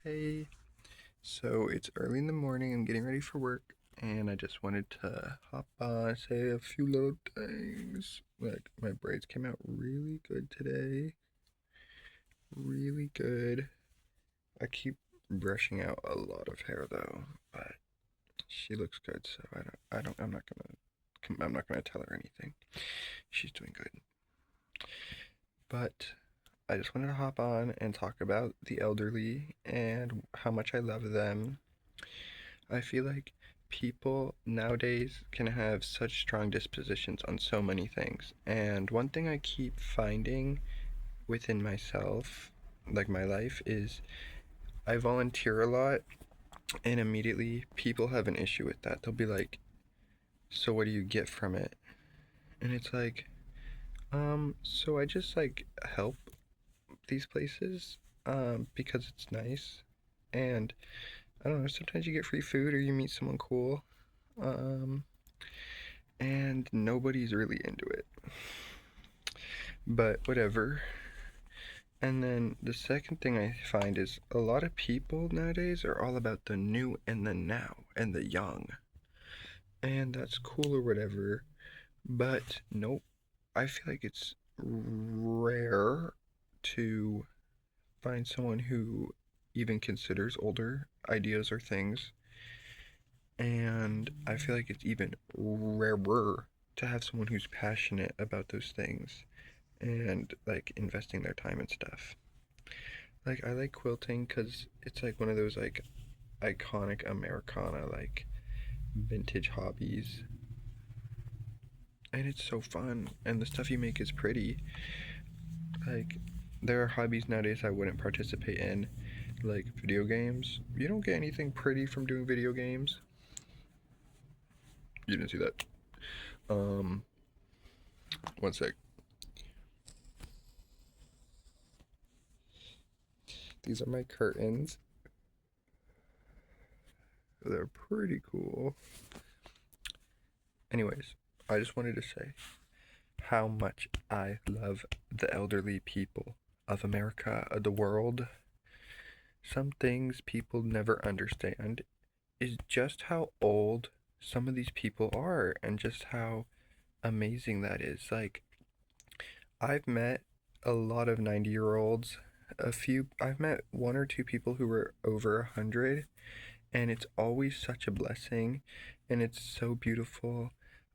Hey, so it's early in the morning. I'm getting ready for work, and I just wanted to hop on, say a few little things. Like, my braids came out really good today. Really good. I keep brushing out a lot of hair though, but she looks good, so I'm not gonna tell her anything. She's doing good. But I just wanted to hop on and talk about the elderly and how much I love them. I feel like people nowadays can have such strong dispositions on so many things. And one thing I keep finding within myself, like my life, is I volunteer a lot, and immediately people have an issue with that. They'll be like, "So what do you get from it?" And it's like, so I just like help these places because it's nice. And I don't know, sometimes you get free food or you meet someone cool. Um, and nobody's really into it. But whatever. And then the second thing I find is a lot of people nowadays are all about the new and the now and the young. And that's cool or whatever. But nope. I feel like it's rare to find someone who even considers older ideas or things. And I feel like it's even rarer to have someone who's passionate about those things and like investing their time and stuff. Like I like quilting because it's like one of those like iconic Americana like vintage hobbies, and it's so fun. And the stuff you make is pretty. Like there are hobbies nowadays I wouldn't participate in, like video games. You don't get anything pretty from doing video games. You didn't see that. Um, one sec. These are my curtains. They're pretty cool. Anyways, I just wanted to say how much I love the elderly people of America, of the world. Some things people never understand is just how old some of these people are and just how amazing that is. Like, I've met a lot of 90-year-olds. I've met one or two people who were over 100, and it's always such a blessing and it's so beautiful.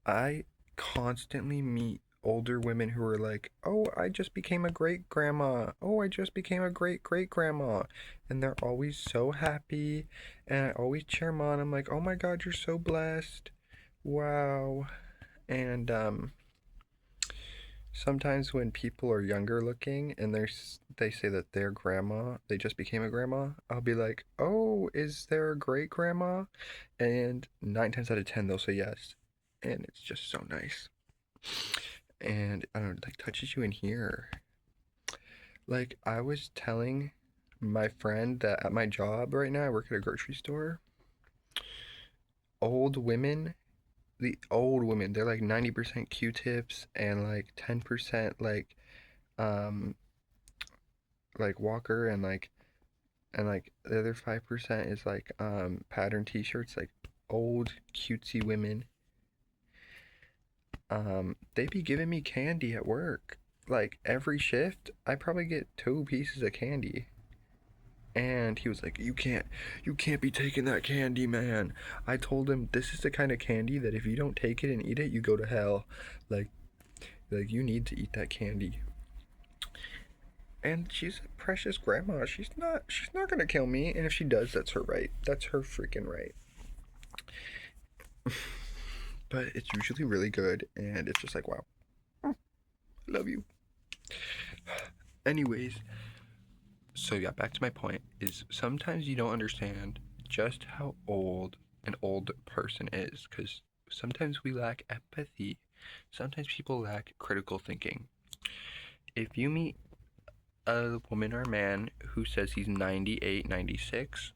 I constantly meet older women who are like, "Oh, I just became a great grandma. Oh, I just became a great great grandma." And they're always so happy, and I always cheer them on. I'm like, "Oh my God, you're so blessed. Wow." And sometimes when people are younger looking and they say that their grandma, they just became a grandma, I'll be like, "Oh, is there a great grandma?" And 9 times out of 10 they'll say yes. And it's just so nice. And I don't know, like touches you in here. Like I was telling my friend that at my job right now, I work at a grocery store. Old women, the old women, they're like 90% Q-tips and like 10% um Walker, and the other 5% is like pattern t-shirts, like old cutesy women. They be giving me candy at work. Like every shift, I probably get 2 pieces of candy. And he was like, you can't be taking that candy, man." I told him this is the kind of candy that if you don't take it and eat it, you go to hell. Like, you need to eat that candy. And she's a precious grandma. She's not gonna kill me. And if she does, that's her right. That's her freaking right. But it's usually really good, and it's just like, wow, I love you. Anyways, so yeah, back to my point is sometimes you don't understand just how old an old person is, because sometimes we lack empathy. Sometimes people lack critical thinking. If you meet a woman or a man who says he's 98, 96,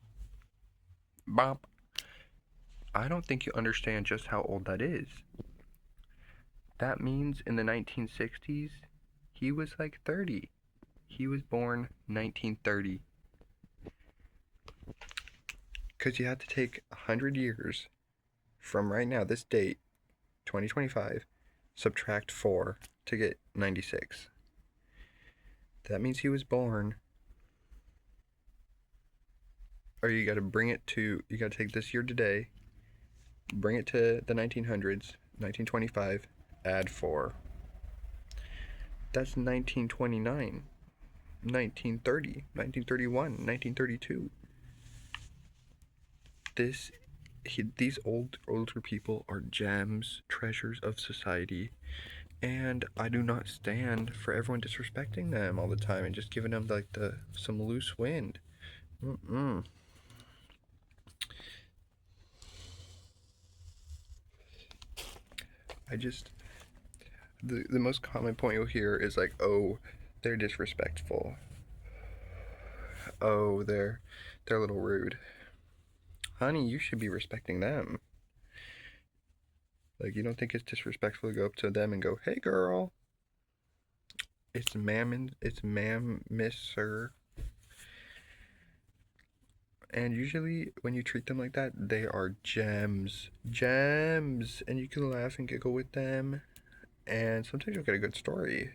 bop, I don't think you understand just how old that is. That means in the 1960s, he was like 30. He was born 1930. Because you have to take 100 years from right now, this date, 2025, subtract 4 to get 96. That means he was born. Or you gotta you gotta take this year today, bring it to the 1900s, 1925, add 4. That's 1929, 1930, 1931, 1932. These older people are gems, treasures of society, and I do not stand for everyone disrespecting them all the time and just giving them like some loose wind. Mm-mm. I just the most common point you'll hear is like, oh, they're disrespectful. Oh, they're a little rude. Honey, you should be respecting them. Like, you don't think it's disrespectful to go up to them and go, "Hey, girl." It's ma'am, miss, sir. And usually when you treat them like that, they are gems. Gems. And you can laugh and giggle with them. And sometimes you'll get a good story.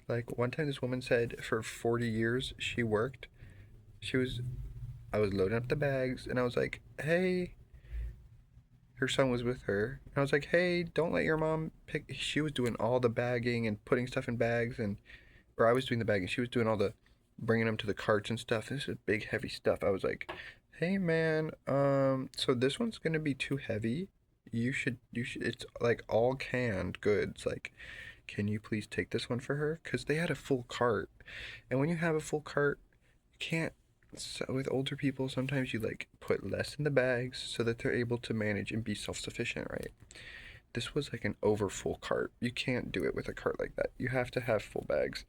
Like one time this woman said for 40 years she worked. She was I was loading up the bags and I was like, "Hey." Her son was with her. And I was like, "Hey, don't let your mom pick." She was doing all the bagging and putting stuff in bags, and or I was doing the bagging. She was doing all the bringing them to the carts and stuff. This is big heavy stuff. I was like, "Hey man, so this one's going to be too heavy. You should it's like all canned goods. Like, can you please take this one for her?" Cuz they had a full cart. And when you have a full cart, you can't, so with older people, sometimes you like put less in the bags so that they're able to manage and be self-sufficient, right? This was like an over full cart. You can't do it with a cart like that. You have to have full bags.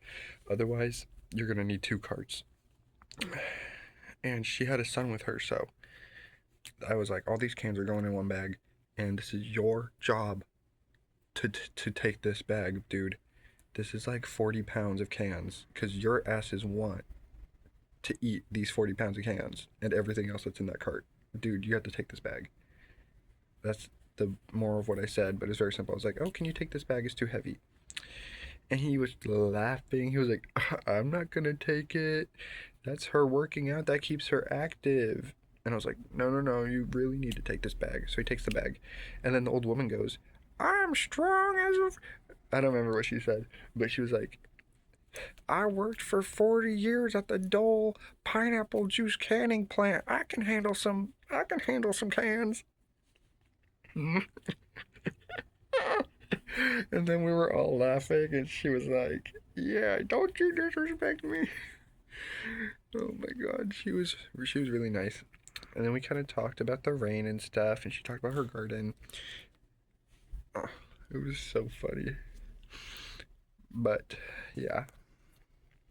Otherwise, you're going to need 2 carts. And she had a son with her, so I was like, all these cans are going in one bag, and this is your job to take this bag, dude. This is like 40 pounds of cans because your asses want to eat these 40 pounds of cans and everything else that's in that cart. Dude, you have to take this bag. That's the moral of what I said, but it's very simple. I was like, "Oh, can you take this bag? It's too heavy." And he was laughing. He was like, "I'm not gonna take it. That's her working out. That keeps her active." And I was like, "No, no, no. You really need to take this bag." So he takes the bag. And then the old woman goes, "I'm strong as a." I don't remember what she said, but she was like, "I worked for 40 years at the Dole pineapple juice canning plant. I can handle some cans." And then we were all laughing, and she was like, "Yeah, don't you disrespect me." Oh my god, she was really nice. And then we kind of talked about the rain and stuff, and she talked about her garden. Oh, it was so funny. But yeah,